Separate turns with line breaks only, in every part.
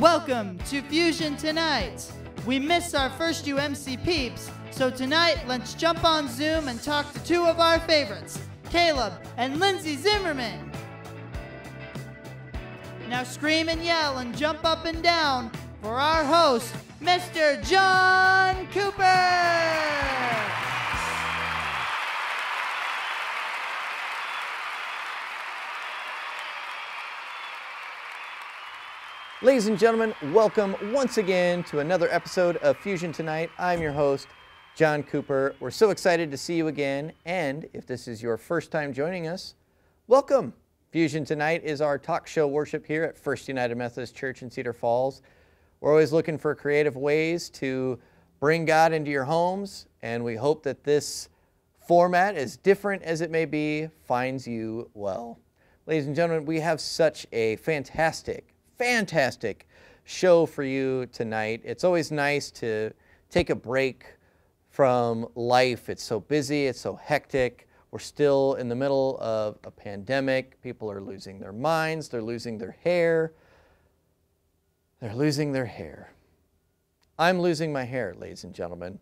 Welcome to Fusion Tonight. We missed our First UMC peeps, so tonight let's jump on Zoom and talk to two of our favorites, Kaleb and Linsey Zimmerman. Now scream and yell and jump up and down for our host, Mr. John Cooper.
Ladies and gentlemen, welcome once again to another episode of Fusion Tonight. I'm your host, John Cooper. We're so excited to see you again, and if this is your first time joining us, welcome. Fusion Tonight is our talk show worship here at First United Methodist Church in Cedar Falls. We're always looking for creative ways to bring God into your homes, and we hope that this format, as different as it may be, finds you well. Ladies and gentlemen, we have such a fantastic show for you tonight. It's always nice to take a break from life. It's so busy, it's so hectic. We're still in the middle of a pandemic. People are losing their minds, they're losing their hair. They're losing their hair. I'm losing my hair, ladies and gentlemen.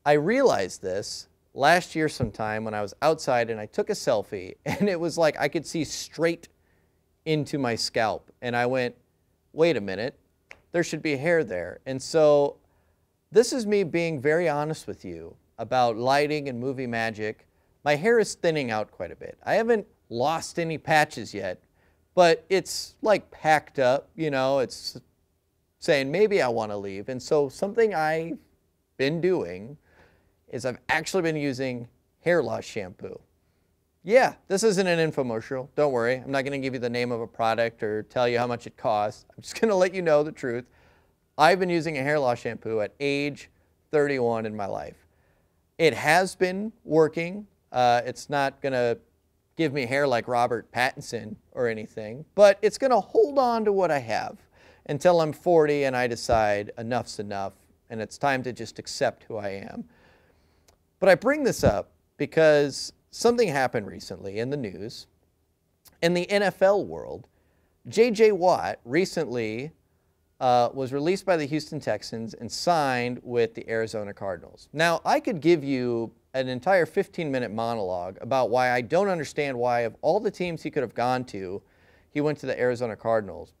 I realized this last year sometime when I was outside and I took a selfie, and it was like I could see straight into my scalp. And I went, wait a minute, there should be hair there. And so this is me being very honest with you about lighting and movie magic. My hair is thinning out quite a bit. I haven't lost any patches yet, but it's like packed up, you know, it's saying maybe I want to leave. And so something I've been doing is I've actually been using hair loss shampoo. Yeah, this isn't an infomercial. Don't worry. I'm not going to give you the name of a product or tell you how much it costs. I'm just going to let you know the truth. I've been using a hair loss shampoo at age 31 in my life. It has been working. It's not going to give me hair like Robert Pattinson or anything, but it's going to hold on to what I have until I'm 40 and I decide enough's enough and it's time to just accept who I am. But I bring this up because something happened recently in the news. In the NFL world, J.J. Watt recently was released by the Houston Texans and signed with the Arizona Cardinals. Now, I could give you an entire 15-minute monologue about why I don't understand why, of all the teams he could have gone to, he went to the Arizona Cardinals.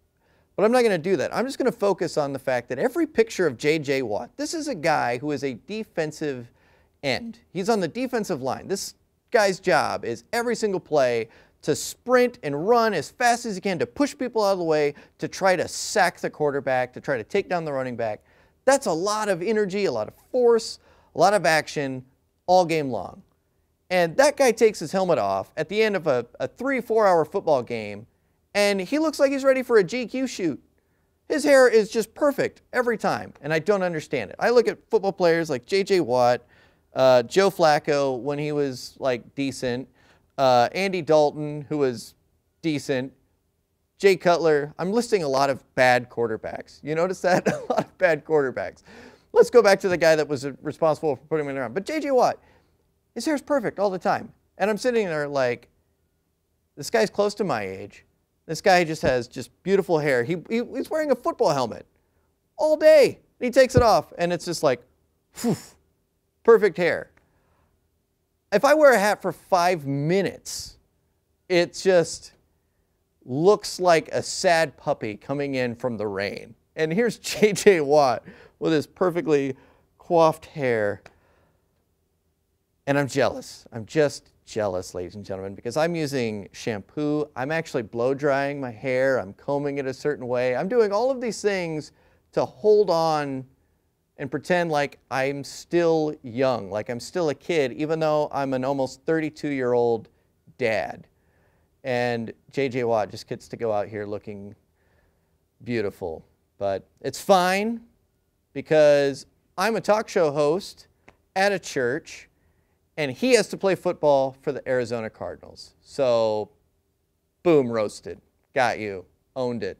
But I'm not going to do that. I'm just going to focus on the fact that every picture of J.J. Watt, this is a guy who is a defensive end. He's on the defensive line. This guy's job is every single play to sprint and run as fast as he can, to push people out of the way, to try to sack the quarterback, to try to take down the running back. That's a lot of energy, a lot of force, a lot of action all game long. And that guy takes his helmet off at the end of a 3-4 hour football game, and he looks like he's ready for a GQ shoot. His hair is just perfect every time, and I don't understand it. I look at football players like J.J. Watt, Joe Flacco when he was like decent, Andy Dalton who was decent, Jay Cutler. I'm listing a lot of bad quarterbacks. You notice that? A lot of bad quarterbacks. Let's go back to the guy that was responsible for putting him around. But J.J. Watt, his hair's perfect all the time. And I'm sitting there like, this guy's close to my age. This guy just has just beautiful hair. He's wearing a football helmet all day. He takes it off and it's just like, phew. Perfect hair. If I wear a hat for 5 minutes, it just looks like a sad puppy coming in from the rain. And here's J.J. Watt with his perfectly coiffed hair. And I'm jealous. I'm just jealous, ladies and gentlemen, because I'm using shampoo. I'm actually blow drying my hair. I'm combing it a certain way. I'm doing all of these things to hold on and pretend like I'm still young, like I'm still a kid, even though I'm an almost 32-year-old dad. And J.J. Watt just gets to go out here looking beautiful. But it's fine because I'm a talk show host at a church, and he has to play football for the Arizona Cardinals. So, boom, roasted. Got you. Owned it.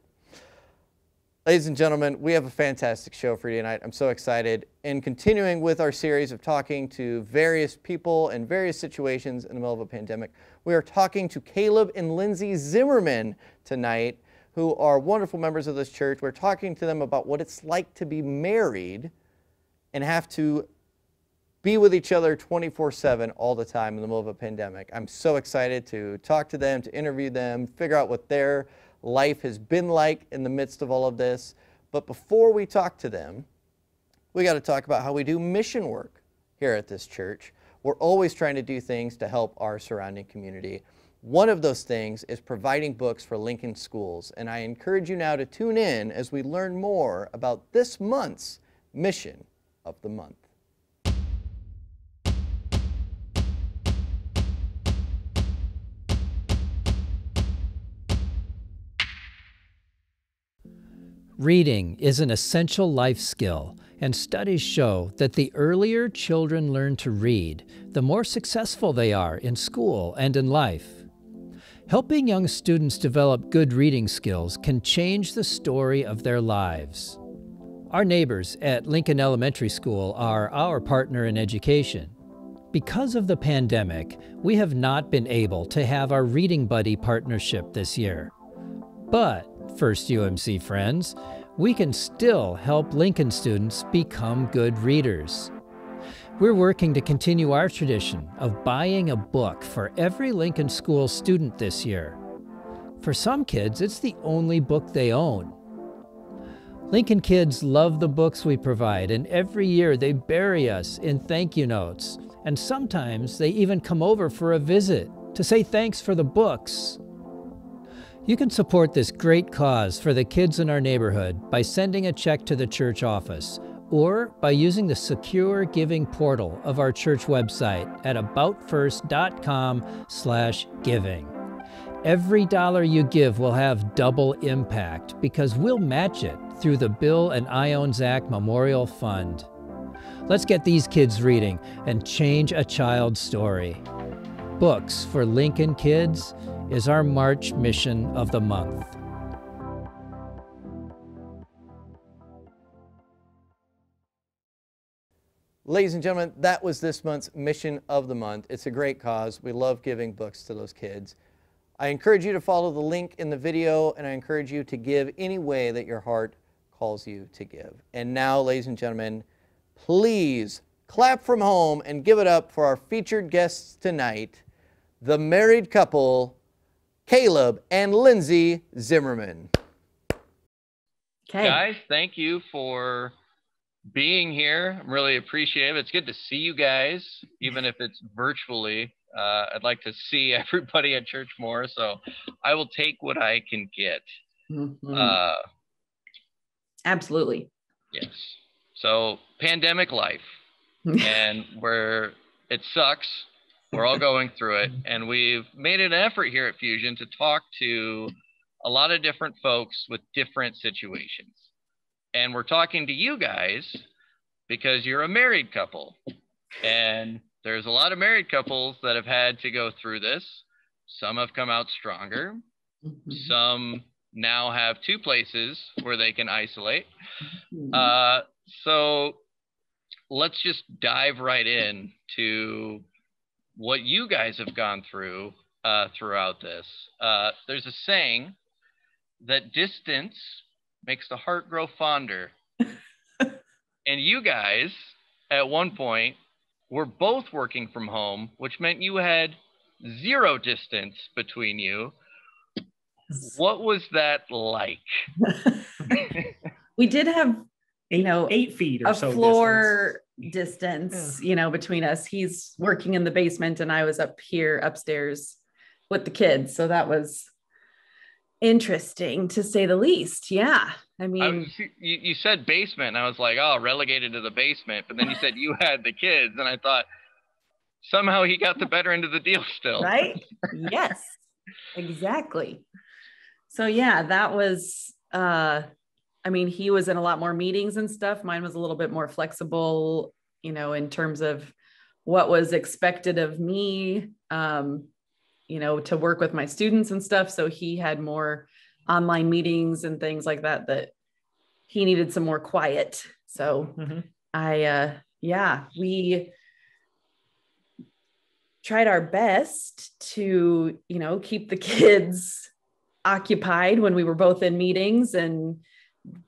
Ladies and gentlemen, we have a fantastic show for you tonight. I'm so excited. And continuing with our series of talking to various people in various situations in the middle of a pandemic, we are talking to Kaleb and Linsey Zimmerman tonight, who are wonderful members of this church. We're talking to them about what it's like to be married and have to be with each other 24/7 all the time in the middle of a pandemic. I'm so excited to talk to them, to interview them, figure out what their life has been like in the midst of all of this. But before we talk to them, we got to talk about how we do mission work here at this church. We're always trying to do things to help our surrounding community. One of those things is providing books for Lincoln schools, and I encourage you now to tune in as we learn more about this month's Mission of the Month.
Reading is an essential life skill, and studies show that the earlier children learn to read, the more successful they are in school and in life. Helping young students develop good reading skills can change the story of their lives. Our neighbors at Lincoln Elementary School are our partner in education. Because of the pandemic, we have not been able to have our Reading Buddy partnership this year. But, First UMC friends, we can still help Lincoln students become good readers. We're working to continue our tradition of buying a book for every Lincoln School student this year. For some kids, it's the only book they own. Lincoln kids love the books we provide, and every year they bury us in thank you notes. And sometimes they even come over for a visit to say thanks for the books. You can support this great cause for the kids in our neighborhood by sending a check to the church office or by using the secure giving portal of our church website at aboutfirst.com/giving. Every dollar you give will have double impact because we'll match it through the Bill and Ione Zach Memorial Fund. Let's get these kids reading and change a child's story. Books for Lincoln Kids is our March Mission of the Month.
Ladies and gentlemen, that was this month's Mission of the Month. It's a great cause. We love giving books to those kids. I encourage you to follow the link in the video, and I encourage you to give any way that your heart calls you to give. And now, ladies and gentlemen, please clap from home and give it up for our featured guests tonight, the married couple, Kaleb and Linsey Zimmerman.
Okay. Guys, thank you for being here. I'm really appreciative. It's good to see you guys, even if it's virtually. I'd like to see everybody at church more, so I will take what I can get.
Absolutely.
Yes. So, pandemic life, and it sucks. We're all going through it, and we've made an effort here at Fusion to talk to a lot of different folks with different situations. And we're talking to you guys because you're a married couple. And there's a lot of married couples that have had to go through this. Some have come out stronger. Some now have two places where they can isolate. So let's just dive right in to what you guys have gone through throughout this. There's a saying that distance makes the heart grow fonder. And you guys, at one point, were both working from home, which meant you had zero distance between you. What was that like?
We did have,
8 feet or
a
so
floor distance, between us. He's working in the basement and I was up here upstairs with the kids. So that was interesting to say the least. Yeah. I mean,
you said basement and I was like, oh, relegated to the basement. But then you said you had the kids and I thought somehow he got the better end of the deal still.
Right? Yes, exactly. So yeah, that was, he was in a lot more meetings and stuff. Mine was a little bit more flexible, in terms of what was expected of me, to work with my students and stuff. So he had more online meetings and things like that he needed some more quiet. So we tried our best to, keep the kids occupied when we were both in meetings, and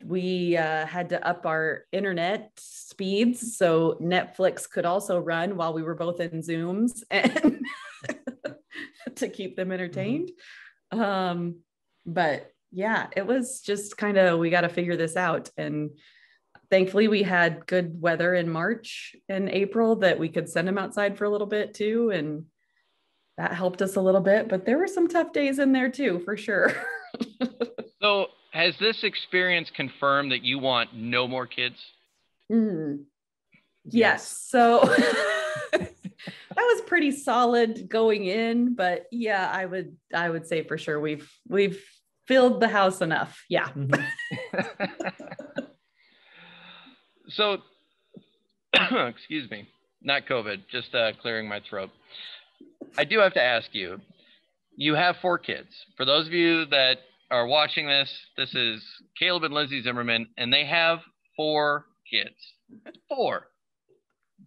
we had to up our internet speeds so Netflix could also run while we were both in Zooms and to keep them entertained. But yeah, it was just kind of, we got to figure this out. And thankfully we had good weather in March and April that we could send them outside for a little bit too. And that helped us a little bit, but there were some tough days in there too, for sure.
So has this experience confirmed that you want no more kids?
Yes. So that was pretty solid going in, but yeah, I would say for sure we've filled the house enough. Yeah.
So, excuse me, not COVID, just clearing my throat. I do have to ask you, you have 4 kids. For those of you that are watching this, this is Kaleb and Linsey Zimmerman, and they have 4 kids. 4.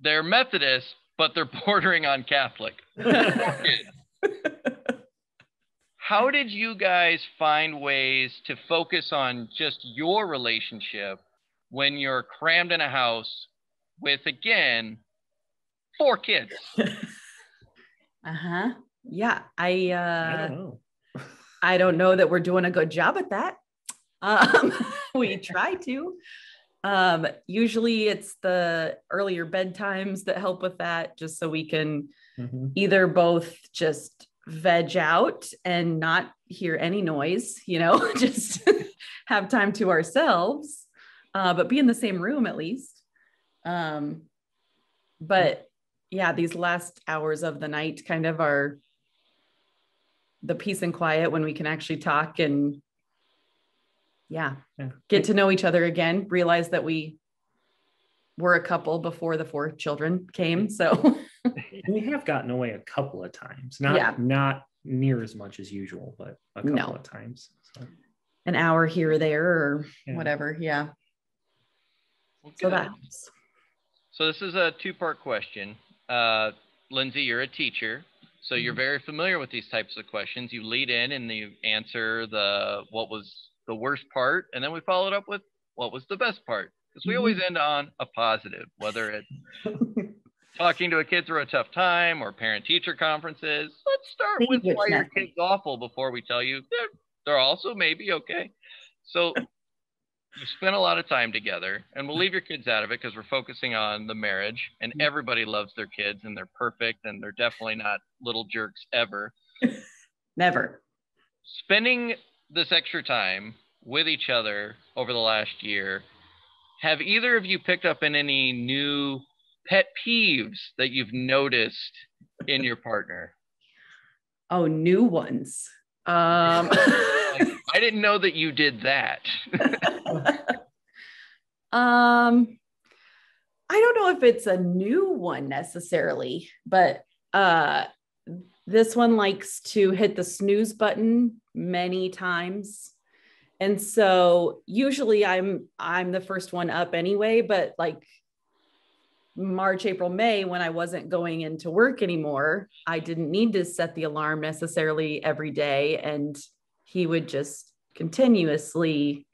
They're Methodist, but they're bordering on Catholic. 4 kids. How did you guys find ways to focus on just your relationship when you're crammed in a house with, again, 4 kids?
Yeah,
I don't know.
I don't know that we're doing a good job at that. We try to. Usually it's the earlier bedtimes that help with that, just so we can either both just veg out and not hear any noise, just have time to ourselves, but be in the same room at least. But yeah, these last hours of the night kind of are the peace and quiet when we can actually talk and get to know each other again, realize that we were a couple before the 4 children came. So
we have gotten away a couple of times, not near as much as usual, but a couple of times. So.
An hour here or there or whatever. Yeah.
Well,
so that helps.
So this is a 2-part question. Linsey, you're a teacher, so you're very familiar with these types of questions. You lead in and you answer what was the worst part, and then we follow it up with what was the best part, because we always end on a positive, whether it's talking to a kid through a tough time or parent-teacher conferences. Let's start with why your kid's awful before we tell you they're also maybe okay. So you spend a lot of time together, and we'll leave your kids out of it because we're focusing on the marriage, and everybody loves their kids and they're perfect and they're definitely not little jerks ever.
Never.
Spending this extra time with each other over the last year, have either of you picked up in any new pet peeves that you've noticed in your partner?
Oh, new ones.
I didn't know that you did that.
I don't know if it's a new one necessarily, but this one likes to hit the snooze button many times. And so usually I'm the first one up anyway, but like March, April, May, when I wasn't going into work anymore, I didn't need to set the alarm necessarily every day. And he would just continuously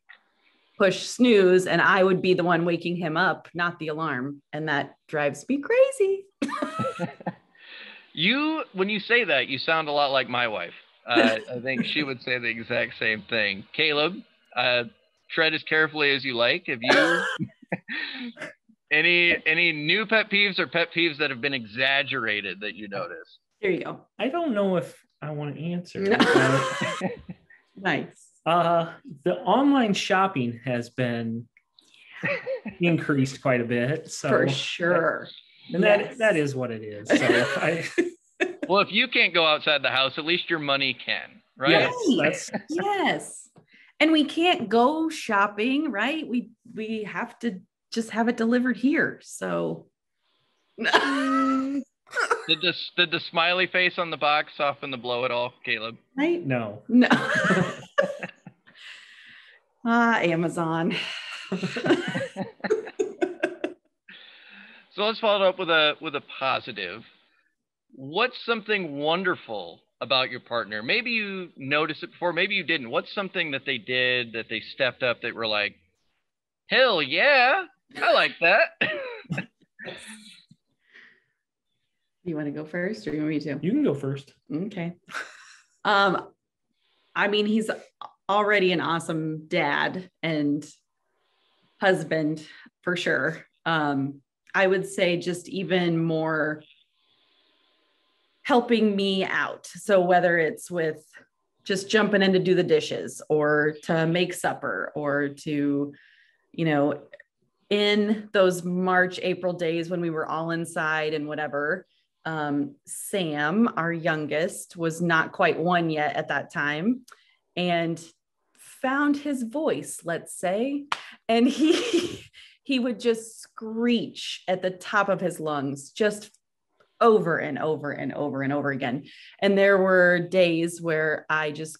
push snooze, and I would be the one waking him up, not the alarm. And that drives me crazy.
When you say that, you sound a lot like my wife. I think she would say the exact same thing. Kaleb, tread as carefully as you like. Have you any new pet peeves or pet peeves that have been exaggerated that you notice?
There you go.
I don't know if I want to answer.
Nice.
The online shopping has been increased quite a bit. So
for sure.
That is what it is. So
well, if you can't go outside the house, at least your money can, right?
Yes. Yes. And we can't go shopping, right? We have to just have it delivered here. So
did the smiley face on the box soften the blow at all, Kaleb?
Right?
No.
Amazon.
So let's follow up with a positive. What's something wonderful about your partner? Maybe you noticed it before, maybe you didn't. What's something that they did that they stepped up that were like, hell yeah, I like that?
You want to go first or you want me to?
You can go first.
Okay. I mean, he's already an awesome dad and husband for sure. I would say just even more helping me out. So whether it's with just jumping in to do the dishes or to make supper or to, you know, in those March, April days when we were all inside and whatever, Sam, our youngest, was not quite one yet at that time and found his voice, let's say, and he would just screech at the top of his lungs, just over and over and over and over again. And there were days where I just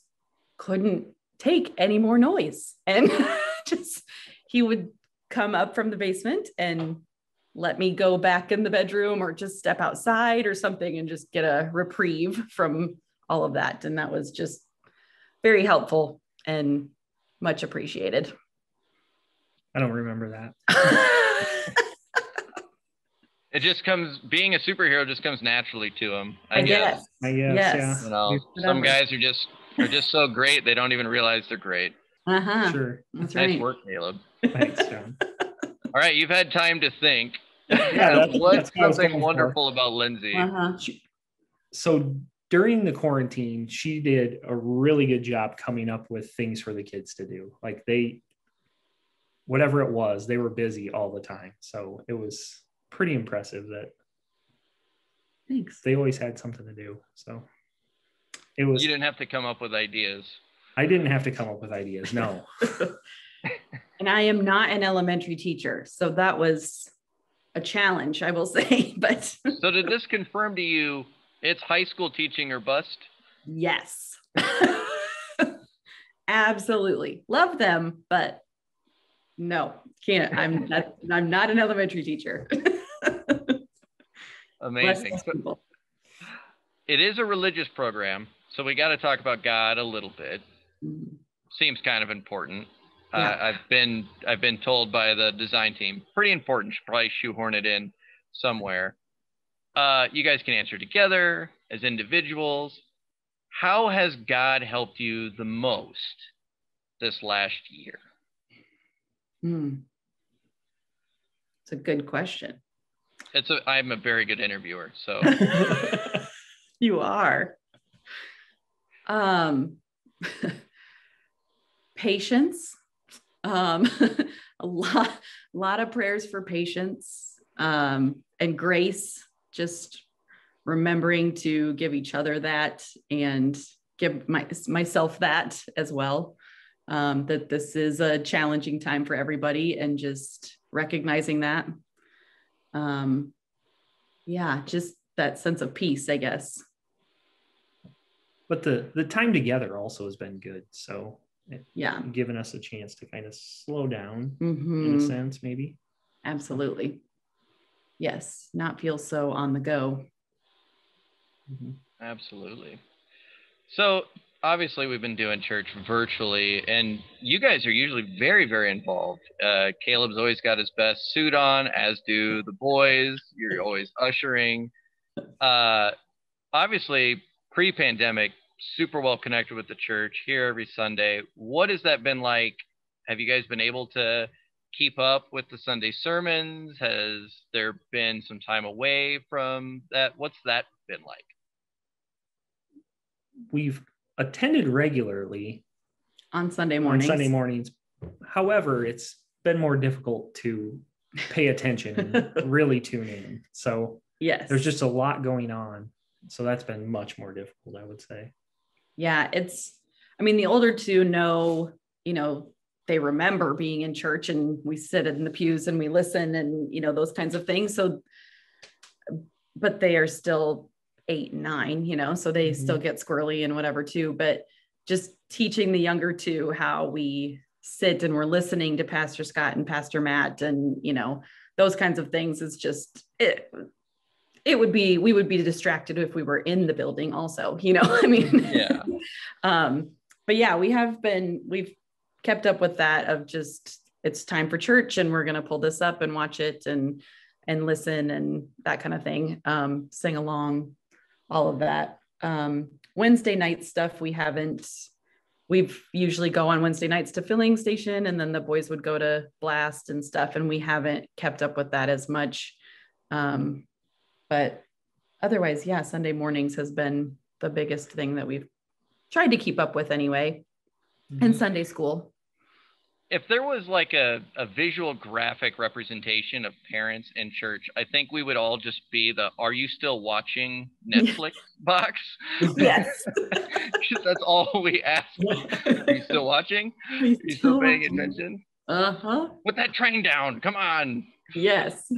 couldn't take any more noise. And just, he would come up from the basement and let me go back in the bedroom or just step outside or something and just get a reprieve from all of that. And that was just very helpful and much appreciated.
I don't remember that.
It just comes, being a superhero just comes naturally to him.
I guess. Yes.
Yeah.
You know, some guys are just so great they don't even realize they're great.
Sure.
That's
nice
right.
work, Kaleb.
Thanks, John.
All right, you've had time to think.
Yeah,
What's
what
something wonderful about Linsey?
So during the quarantine, she did a really good job coming up with things for the kids to do. Like whatever it was, they were busy all the time. So it was pretty impressive that
Thanks.
They always had something to do. So it was.
You didn't have to come up with ideas.
I didn't have to come up with ideas. No.
And I am not an elementary teacher, so that was a challenge, I will say. But
so did this confirm to you it's high school teaching or bust?
Yes. Absolutely. Love them, but no, can't. I'm not an elementary teacher.
Amazing. It is a religious program, so we got to talk about God a little bit. Seems kind of important. Yeah. I've been told by the design team, pretty important. Should probably shoehorn it in somewhere. You guys can answer together as individuals. How has God helped you the most this last year?
It's a good question.
I'm a very good interviewer, so.
You are. Patience. A lot of prayers for patience, and grace, just remembering to give each other that and give myself that as well. That this is a challenging time for everybody and just recognizing that. Yeah, just that sense of peace, I guess.
But the time together also has been good. So
yeah,
given us a chance to kind of slow down in a sense, maybe.
Absolutely. Yes. Not feel so on the go.
Absolutely. So obviously we've been doing church virtually, and you guys are usually very, very involved. Kaleb's always got his best suit on, as do the boys. You're always ushering. Obviously pre-pandemic, super well connected with the church here every Sunday. What has that been like? Have you guys been able to keep up with the Sunday sermons? Has there been some time away from that? What's that been like?
We've attended regularly
on Sunday mornings.
However, it's been more difficult to pay attention and really tune in. So
yes,
there's just a lot going on. So that's been much more difficult, I would say.
Yeah, the older two know, they remember being in church and we sit in the pews and we listen and, those kinds of things. So, but they are still 8 and 9, so they still get squirrely and whatever too, but just teaching the younger two how we sit and we're listening to Pastor Scott and Pastor Matt and, those kinds of things is just, we would be distracted if we were in the building also, you know, I mean,
Yeah.
But yeah, we've kept up with that of just, it's time for church and we're going to pull this up and watch it and listen and that kind of thing. Sing along, all of that. Wednesday night stuff, we've usually go on Wednesday nights to filling station, and then the boys would go to blast and stuff. And we haven't kept up with that as much. But otherwise, yeah, Sunday mornings has been the biggest thing that we've tried to keep up with anyway. And Sunday school.
If there was like a visual graphic representation of parents in church, I think we would all just be the "Are you still watching Netflix?" box.
Yes.
That's all we ask. Are you still watching? Are you still paying attention?
Uh-huh.
Put that train down. Come on.
Yes.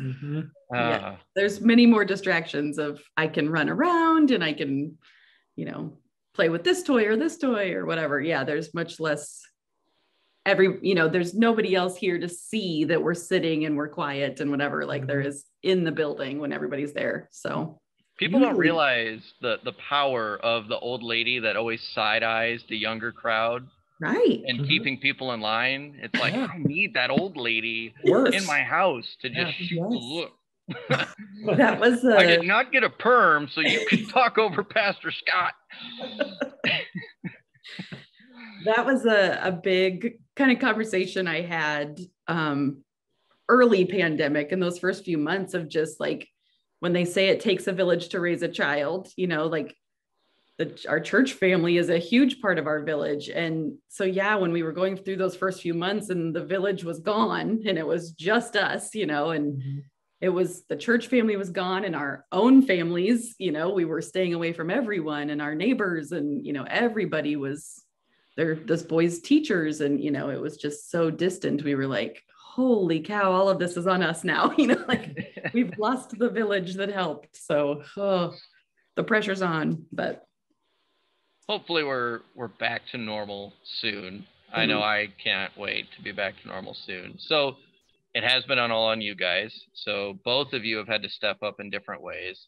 Yeah. There's many more distractions of I can run around and I can, you know, play with this toy or whatever. Yeah. There's much less there's nobody else here to see that we're sitting and we're quiet and whatever, like there is in the building when everybody's there. So
people don't realize the power of the old lady that always side eyes the younger crowd.
Right.
And keeping people in line. It's like, I need that old lady in my house to just look.
That was
I did not get a perm, so you can talk over Pastor Scott.
That was a big kind of conversation I had early pandemic in those first few months of just like, when they say it takes a village to raise a child, you know, like our church family is a huge part of our village. And so, yeah, when we were going through those first few months and the village was gone and it was just us, you know, and it was the church family was gone and our own families, you know, we were staying away from everyone and our neighbors and, you know, everybody was there, this boy's teachers. And, you know, it was just so distant. We were like, holy cow, all of this is on us now. You know, like we've lost the village that helped. So the pressure's on, but
hopefully we're back to normal soon. I know I can't wait to be back to normal soon. So it has been all on you guys. So both of you have had to step up in different ways.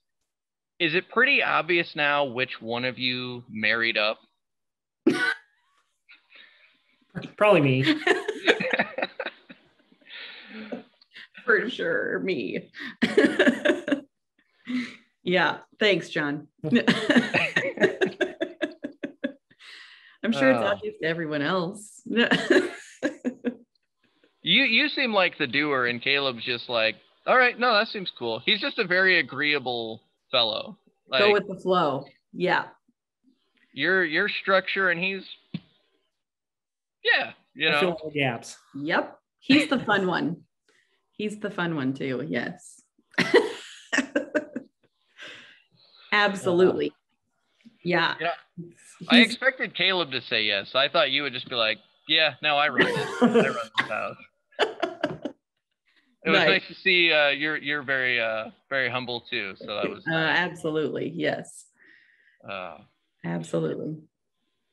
Is it pretty obvious now which one of you married up?
Probably me.
For sure, me. Yeah, thanks, John. I'm sure it's obvious to everyone else.
You seem like the doer, and Caleb's just like, all right, no, that seems cool. He's just a very agreeable fellow. Like,
go with the flow. Yeah.
Your structure, and he's, yeah, you know.
I fill all the gaps.
Yep. He's the fun one. He's the fun one too. Yes. Absolutely. Yeah.
I expected Caleb to say yes. I thought you would just be like, yeah, no, I run this. I run this house. It was nice to see you're very very humble too. So that was
absolutely, yes. Absolutely.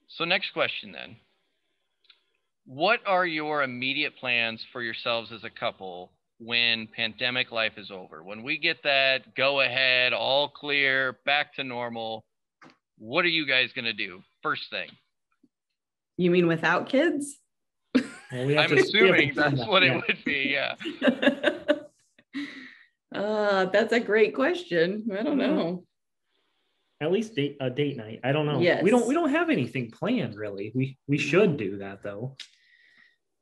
So next question then. What are your immediate plans for yourselves as a couple when pandemic life is over? When we get that go ahead, all clear, back to normal, what are you guys going to do? First thing.
You mean without kids?
Well, I'm assuming that's what it would be, yeah.
That's a great question. I don't know.
At least a date night. I don't know.
Yes.
We don't have anything planned really. We should do that though.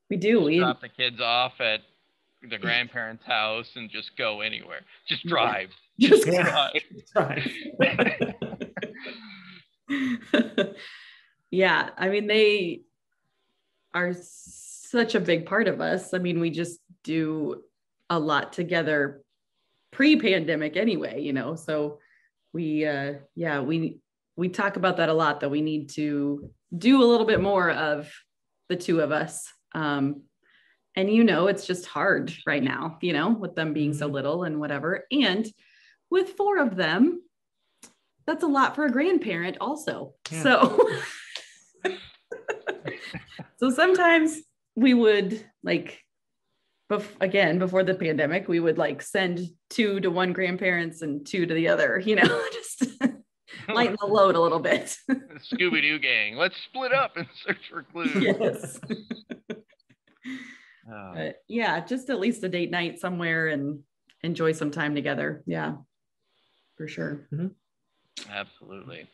We do. We
drop the kids off at the grandparents' house and just go anywhere. Just drive.
Yeah.
Just drive.
Yeah, I mean, they are such a big part of us. I mean, we just do a lot together pre-pandemic anyway, you know, so we talk about that a lot, that we need to do a little bit more of the two of us. And, you know, it's just hard right now, you know, with them being so little and whatever. And with 4 of them, that's a lot for a grandparent also. Yeah. So sometimes we would like again, before the pandemic, we would like send 2 to one grandparents and 2 to the other, just lighten the load a little bit.
Scooby-Doo gang. Let's split up and search for clues.
Yes.
Oh.
But yeah, just at least a date night somewhere and enjoy some time together. Yeah, for sure.
Mm-hmm.
Absolutely.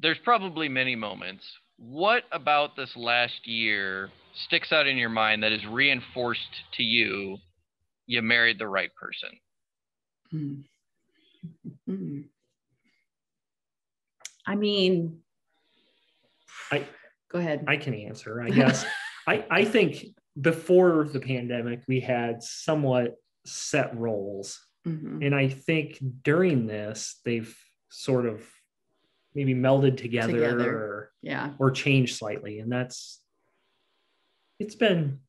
There's probably many moments. What about this last year sticks out in your mind that is reinforced to you married the right person?
Mm-hmm. I mean, go ahead.
I can answer, I guess. I think before the pandemic, we had somewhat set roles.
Mm-hmm.
And I think during this, they've sort of maybe melded together. Or changed slightly. And it's been,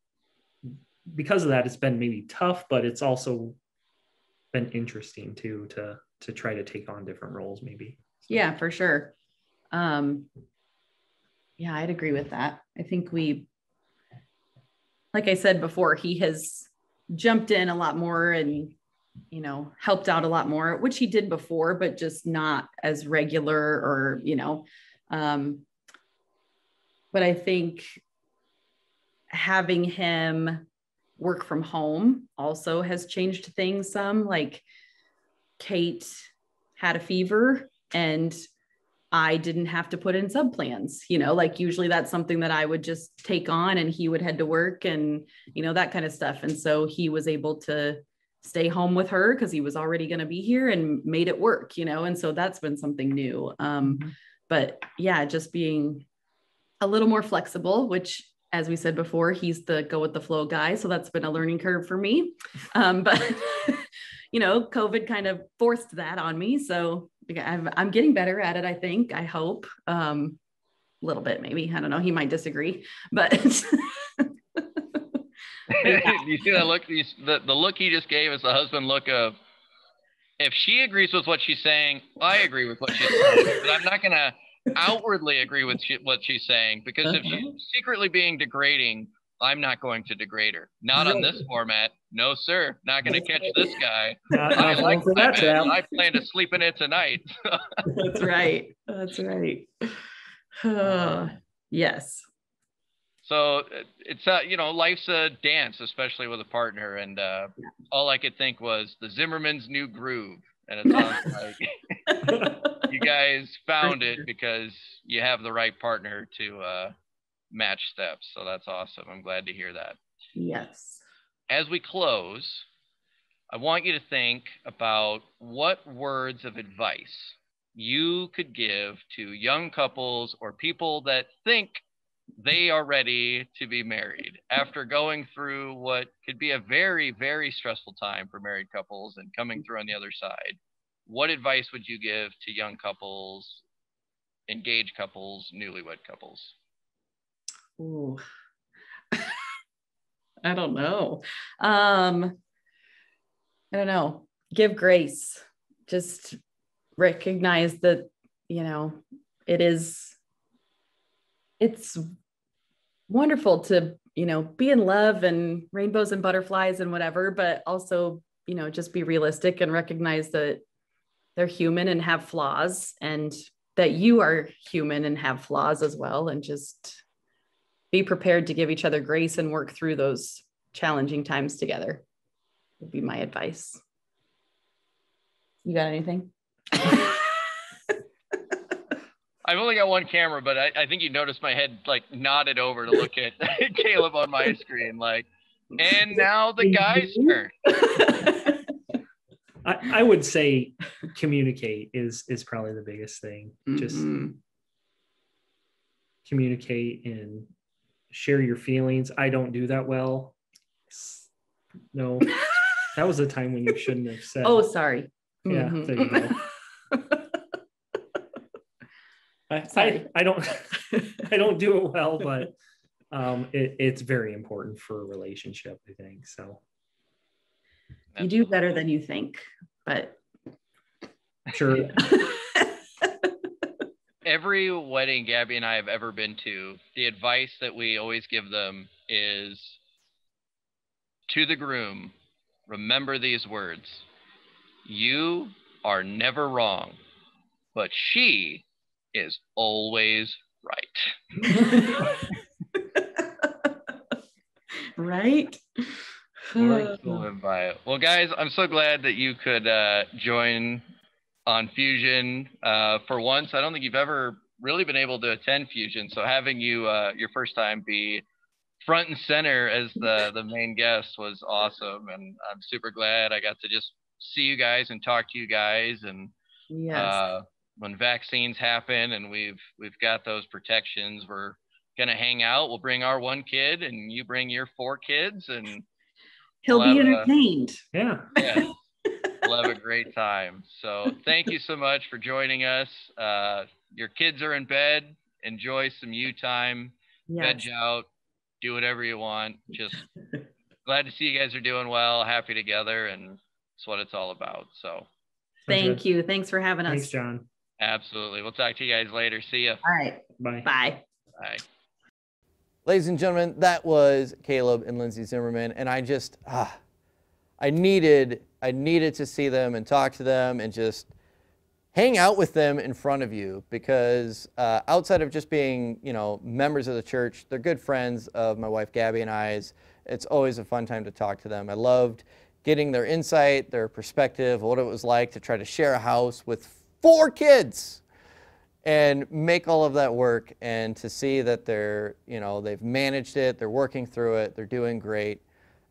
because of that, it's been maybe tough, but it's also been interesting too, to try to take on different roles maybe.
Yeah, for sure. Yeah, I'd agree with that. I think like I said before, he has jumped in a lot more and, helped out a lot more, which he did before, but just not as regular or, but I think having him work from home also has changed things some. Like Kate had a fever and I didn't have to put in sub plans, like usually that's something that I would just take on and he would head to work and, that kind of stuff. And so he was able to stay home with her because he was already going to be here and made it work, and so that's been something new. But yeah, just being a little more flexible, which as we said before, he's the go with the flow guy. So that's been a learning curve for me. But COVID kind of forced that on me. So I'm getting better at it, I think. I hope. A little bit, maybe. I don't know. He might disagree, but.
You see that look? The look he just gave is the husband look of, if she agrees with what she's saying, I agree with what she's saying. But I'm not going to outwardly agree with what she's saying, because if she's secretly being degrading, I'm not going to degrade her. Not on this format. No, sir. Not going to catch this guy. I like my bed. I plan to sleep in it tonight.
That's right. That's right. Yes.
So it's life's a dance, especially with a partner. And all I could think was the Zimmerman's new groove. And it sounds like you guys found it because you have the right partner to match steps. So that's awesome. I'm glad to hear that.
Yes.
As we close, I want you to think about what words of advice you could give to young couples or people that think they are ready to be married after going through what could be a very, very stressful time for married couples and coming through on the other side. What advice would you give to young couples, engaged couples, newlywed couples?
Ooh. I don't know. I don't know. Give grace. Just recognize that, it's wonderful to, be in love and rainbows and butterflies and whatever, but also, just be realistic and recognize that they're human and have flaws, and that you are human and have flaws as well. And just be prepared to give each other grace and work through those challenging times together would be my advice. You got anything?
I've only got one camera, but I think you noticed my head like nodded over to look at Kaleb on my screen, like, and now the guy's turn.
I would say communicate is probably the biggest thing.
Mm-hmm.
Just communicate and share your feelings. I don't do that well. No, that was a time when you shouldn't have said.
Oh, sorry.
Yeah,
Mm-hmm.
there you go. I don't do it well, but it's very important for a relationship, I think. So
you do better than you think, but
sure.
Every wedding Gabby and I have ever been to, the advice that we always give them is to the groom, remember these words. You are never wrong, but she is always right.
Right?
We're to live by it. Well, guys, I'm so glad that you could join on Fusion. For once, I don't think you've ever really been able to attend Fusion, so having you your first time be front and center as the main guest was awesome, and I'm super glad I got to just see you guys and talk to you guys. And
Yes.
when vaccines happen and we've got those protections, we're gonna hang out. We'll bring our one kid, and you bring your 4 kids, and
He'll
we'll
be
have
entertained.
Yeah.
we'll have a great time. So thank you so much for joining us. Your kids are in bed. Enjoy some you time.
Yes.
Veg out. Do whatever you want. Just glad to see you guys are doing well, happy together, and that's what it's all about. So
Thank you. Thanks for having us.
Thanks, John.
absolutely. We'll talk to you guys later. See ya.
All right.
Bye.
Bye.
Bye.
Ladies and gentlemen, that was Kaleb and Linsey Zimmerman, and I just, I needed to see them and talk to them and just hang out with them in front of you, because outside of just being, members of the church, they're good friends of my wife Gabby and I's. It's always a fun time to talk to them. I loved getting their insight, their perspective, what it was like to try to share a house with 4 kids and make all of that work, and to see that they're, they've managed it, they're working through it, they're doing great.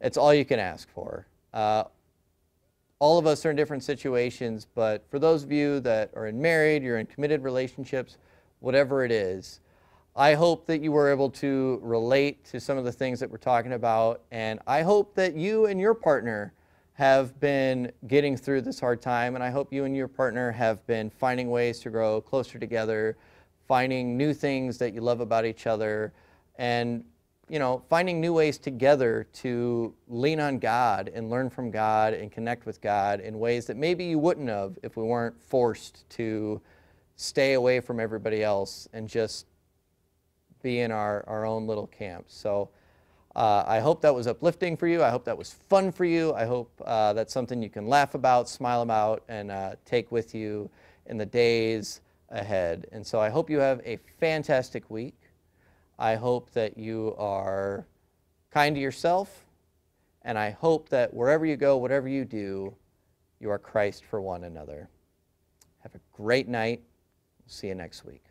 It's all you can ask for. All of us are in different situations, but for those of you that are married, you're in committed relationships, whatever it is, I hope that you were able to relate to some of the things that we're talking about, and I hope that you and your partner have been getting through this hard time, and I hope you and your partner have been finding ways to grow closer together, finding new things that you love about each other, and finding new ways together to lean on God and learn from God and connect with God in ways that maybe you wouldn't have if we weren't forced to stay away from everybody else and just be in our own little camp. So I hope that was uplifting for you. I hope that was fun for you. I hope that's something you can laugh about, smile about, and take with you in the days ahead. And so I hope you have a fantastic week. I hope that you are kind to yourself, and I hope that wherever you go, whatever you do, you are Christ for one another. Have a great night. See you next week.